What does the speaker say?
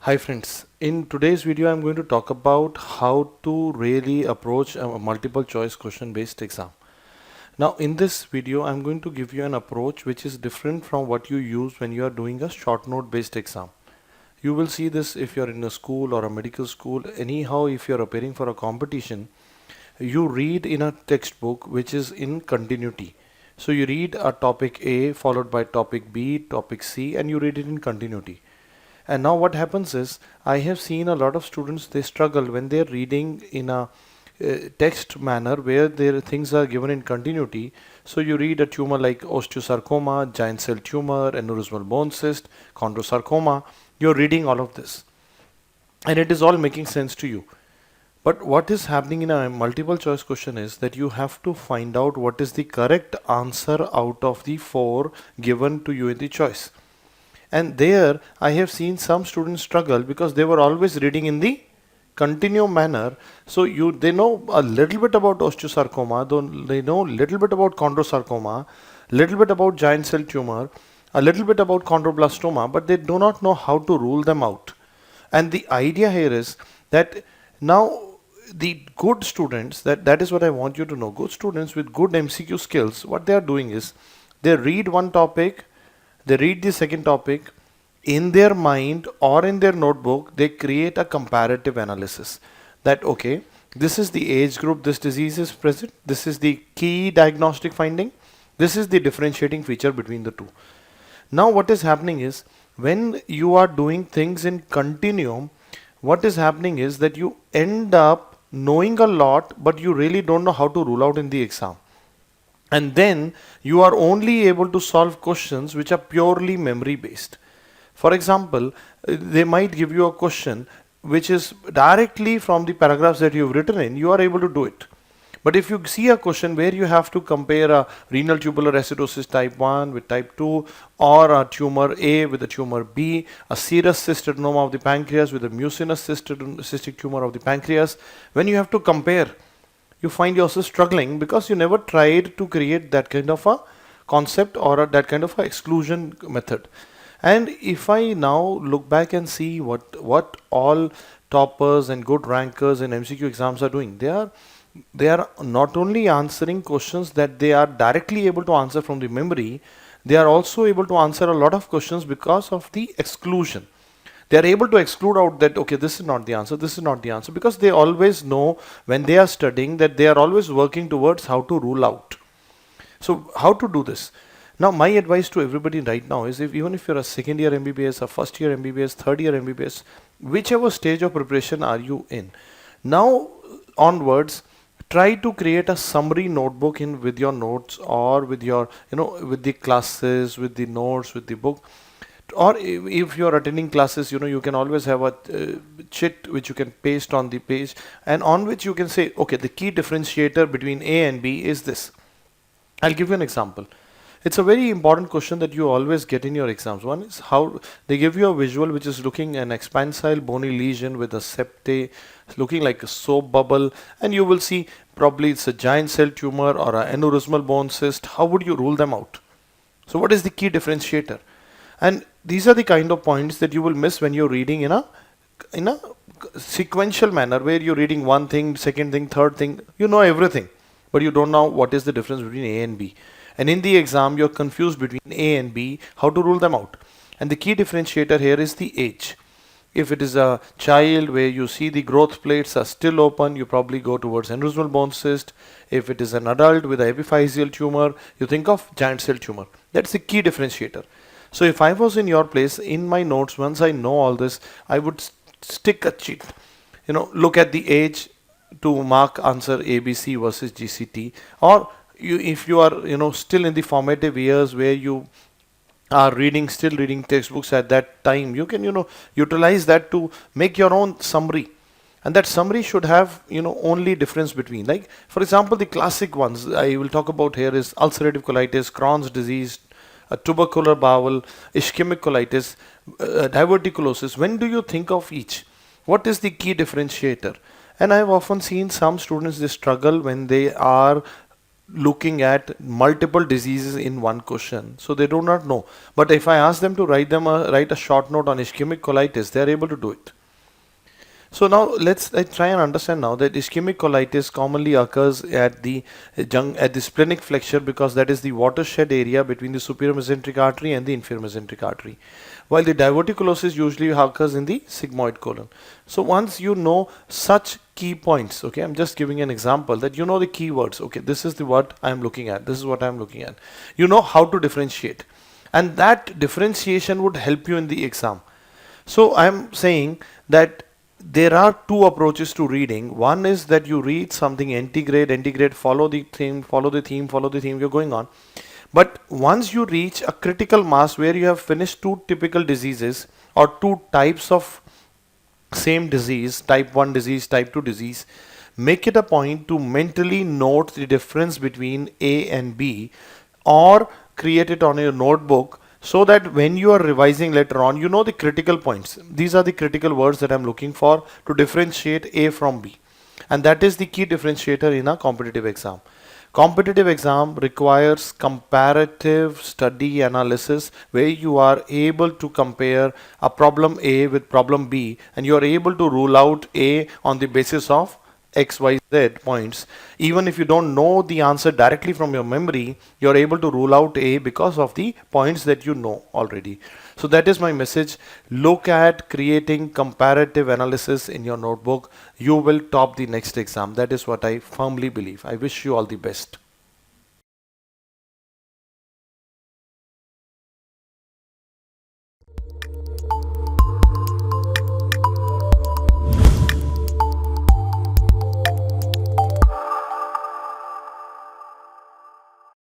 Hi friends, in today's video I'm going to talk about how to really approach a multiple choice question based exam. Now in this video I'm going to give you an approach which is different from what you use when you are doing a short note based exam. You will see this if you're in a school or a medical school. Anyhow, if you're appearing for a competition, you read in a textbook which is in continuity. So you read a topic A followed by topic B, topic C, and you read it in continuity. And now what happens is, I have seen a lot of students, they struggle when they're reading in a text manner where their things are given in continuity. So you read a tumor like osteosarcoma, giant cell tumor, aneurysmal bone cyst, chondrosarcoma. You're reading all of this and it is all making sense to you. But what is happening in a multiple choice question is that you have to find out what is the correct answer out of the four given to you in the choice. And there I have seen some students struggle because they were always reading in the continuum manner. So they know a little bit about osteosarcoma, though they know a little bit about chondrosarcoma, little bit about giant cell tumor, a little bit about chondroblastoma, but they do not know how to rule them out. And the idea here is that now the good students, that is what I want you to know, good students with good MCQ skills, what they are doing is they read one topic, they read the second topic, in their mind or in their notebook, they create a comparative analysis that, okay, this is the age group this disease is present, this is the key diagnostic finding, this is the differentiating feature between the two. Now what is happening is, when you are doing things in continuum, what is happening is that you end up knowing a lot, but you really don't know how to rule out in the exam. And then you are only able to solve questions which are purely memory based. For example, they might give you a question which is directly from the paragraphs that you've written in, you are able to do it. But if you see a question where you have to compare a renal tubular acidosis type 1 with type 2, or a tumor A with a tumor B, a serous cystadenoma of the pancreas with a mucinous cystic tumor of the pancreas, when you have to compare, you find yourself struggling because you never tried to create that kind of a concept or that kind of a exclusion method. And if I now look back and see what all toppers and good rankers in MCQ exams are doing, they are not only answering questions that they are directly able to answer from the memory, they are also able to answer a lot of questions because of the exclusion. They are able to exclude out that, okay, this is not the answer, this is not the answer, because they always know when they are studying that they are always working towards how to rule out. So how to do this? Now my advice to everybody right now is, even if you're a second year MBBS, a first year MBBS, third year MBBS, whichever stage of preparation are you in, now onwards, try to create a summary notebook in with your notes, or with your, with the classes, with the notes, with the book. Or if you're attending classes, you can always have a chit which you can paste on the page, and on which you can say, okay, the key differentiator between A and B is this. I'll give you an example. It's a very important question that you always get in your exams. One is how they give you a visual which is looking an expansile bony lesion with a septae looking like a soap bubble, and you will see probably it's a giant cell tumor or an aneurysmal bone cyst. How would you rule them out? So what is the key differentiator? And these are the kind of points that you will miss when you're reading in a sequential manner, where you're reading one thing, second thing, third thing, you know everything, but you don't know what is the difference between A and B. And in the exam, you're confused between A and B, how to rule them out. And the key differentiator here is the age. If it is a child where you see the growth plates are still open, you probably go towards aneurysmal bone cyst. If it is an adult with a epiphyseal tumor, you think of giant cell tumor. That's the key differentiator. So if I was in your place, in my notes, once I know all this, I would stick a cheat. Look at the age to mark answer ABC versus GCT. Or if you are still in the formative years where you are still reading textbooks at that time, you can utilize that to make your own summary. And that summary should have only difference between, like for example, the classic ones I will talk about here is ulcerative colitis, Crohn's disease, tubercular bowel, ischemic colitis, diverticulosis. When do you think of each? What is the key differentiator? And I've often seen some students, they struggle when they are looking at multiple diseases in one question, so they do not know. But if I ask them to write a short note on ischemic colitis, they are able to do it. So now let's try and understand now that ischemic colitis commonly occurs at the at the splenic flexure, because that is the watershed area between the superior mesenteric artery and the inferior mesenteric artery, while the diverticulosis usually occurs in the sigmoid colon. So once you know such key points, okay, I'm just giving an example that you know the keywords. Okay, this is the what I'm looking at. This is what I'm looking at. You know how to differentiate, and that differentiation would help you in the exam. So I'm saying that there are two approaches to reading. One is that you read something integrate, follow the theme, you're going on. But once you reach a critical mass where you have finished two typical diseases or two types of same disease, type 1 disease, type 2 disease, make it a point to mentally note the difference between A and B, or create it on your notebook, so that when you are revising later on, you know the critical points. These are the critical words that I'm looking for to differentiate A from B. And that is the key differentiator in a competitive exam. Competitive exam requires comparative study analysis, where you are able to compare a problem A with problem B, and you are able to rule out A on the basis of X, Y, Z points. Even if you don't know the answer directly from your memory, you're able to rule out A because of the points that you know already. So that is my message. Look at creating comparative analysis in your notebook. You will top the next exam. That is what I firmly believe. I wish you all the best.